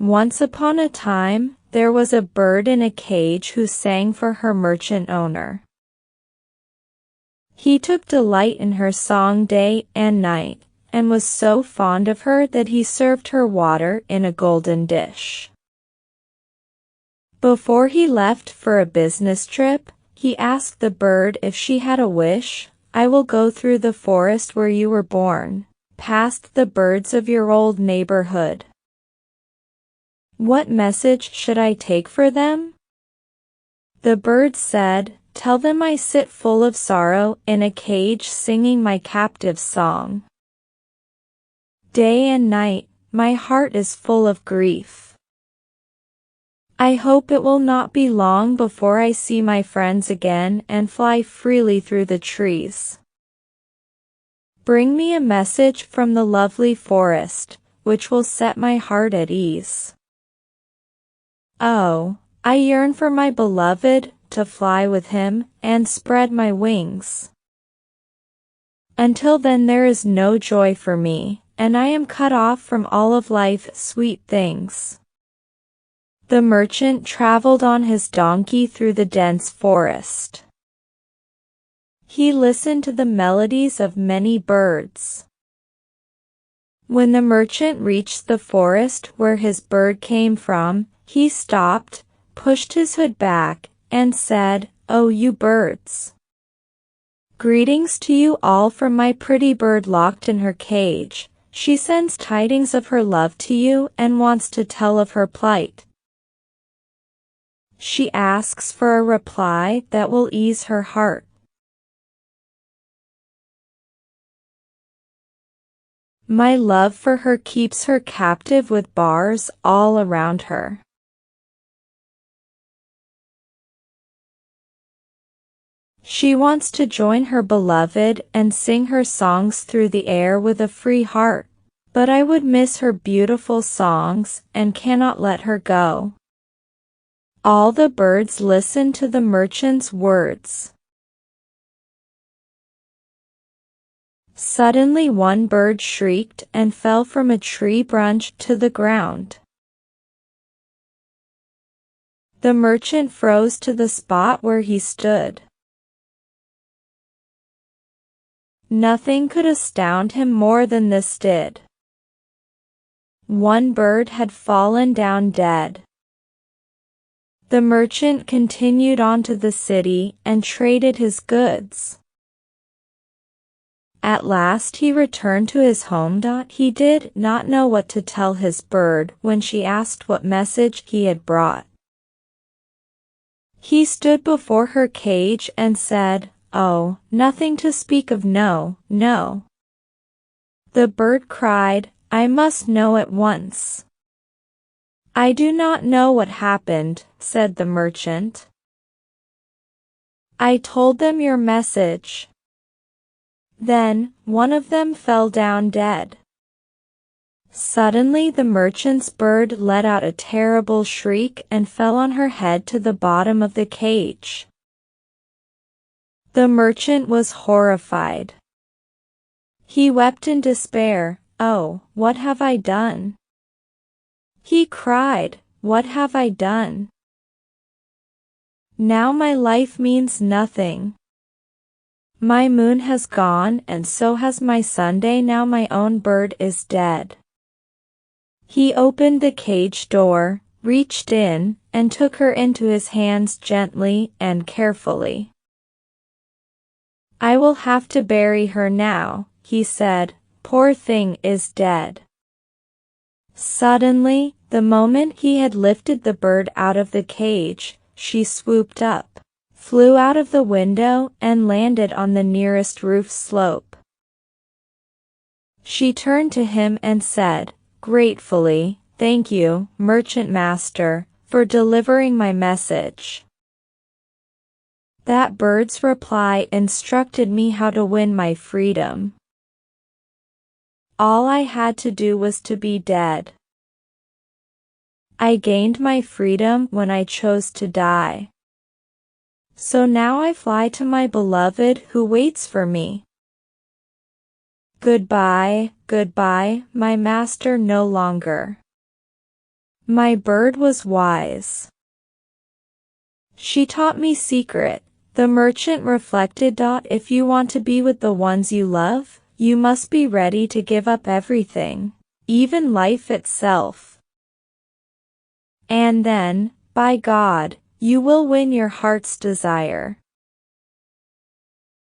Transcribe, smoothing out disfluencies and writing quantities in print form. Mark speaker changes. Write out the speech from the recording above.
Speaker 1: Once upon a time, there was a bird in a cage who sang for her merchant owner. He took delight in her song day and night, and was so fond of her that he served her water in a golden dish. Before he left for a business trip, he asked the bird if she had a wish. "I will go through the forest where you were born, past the birds of your old neighborhood. What message should I take for them?" The bird said, "Tell them I sit full of sorrow in a cage singing my captive's song. Day and night, my heart is full of grief. I hope it will not be long before I see my friends again and fly freely through the trees. Bring me a message from the lovely forest, which will set my heart at ease. Oh, I yearn for my beloved, to fly with him, and spread my wings. Until then there is no joy for me, and I am cut off from all of life's sweet things." The merchant traveled on his donkey through the dense forest. He listened to the melodies of many birds. When the merchant reached the forest where his bird came from, he stopped, pushed his hood back, and said, "Oh, you birds! Greetings to you all from my pretty bird locked in her cage. She sends tidings of her love to you and wants to tell of her plight. She asks for a reply that will ease her heart. My love for her keeps her captive with bars all around her. She wants to join her beloved and sing her songs through the air with a free heart, but I would miss her beautiful songs and cannot let her go." All the birds listened to the merchant's words. Suddenly one bird shrieked and fell from a tree branch to the ground. The merchant froze to the spot where he stood. Nothing could astound him more than this did. One bird had fallen down dead. The merchant continued on to the city and traded his goods. At last he returned to his home. He did not know what to tell his bird when she asked what message he had brought. He stood before her cage and said, "Oh, nothing to speak of, no, no." The bird cried, "I must know at once." "I do not know what happened," said the merchant. "I told them your message. Then, one of them fell down dead." Suddenly the merchant's bird let out a terrible shriek and fell on her head to the bottom of the cage. The merchant was horrified. He wept in despair. "Oh, what have I done?" he cried. "What have I done? Now my life means nothing. My moon has gone and so has my Sunday. Now my own bird is dead." He opened the cage door, reached in, and took her into his hands gently and carefully. "I will have to bury her now," he said. "Poor thing is dead." Suddenly, the moment he had lifted the bird out of the cage, she swooped up, flew out of the window, and landed on the nearest roof slope. She turned to him and said, gratefully, "Thank you, merchant master, for delivering my message. That bird's reply instructed me how to win my freedom. All I had to do was to be dead. I gained my freedom when I chose to die. So now I fly to my beloved who waits for me. Goodbye, goodbye, my master no longer." My bird was wise. She taught me secret. The merchant reflected. If you want to be with the ones you love, you must be ready to give up everything, even life itself. And then, by God, you will win your heart's desire.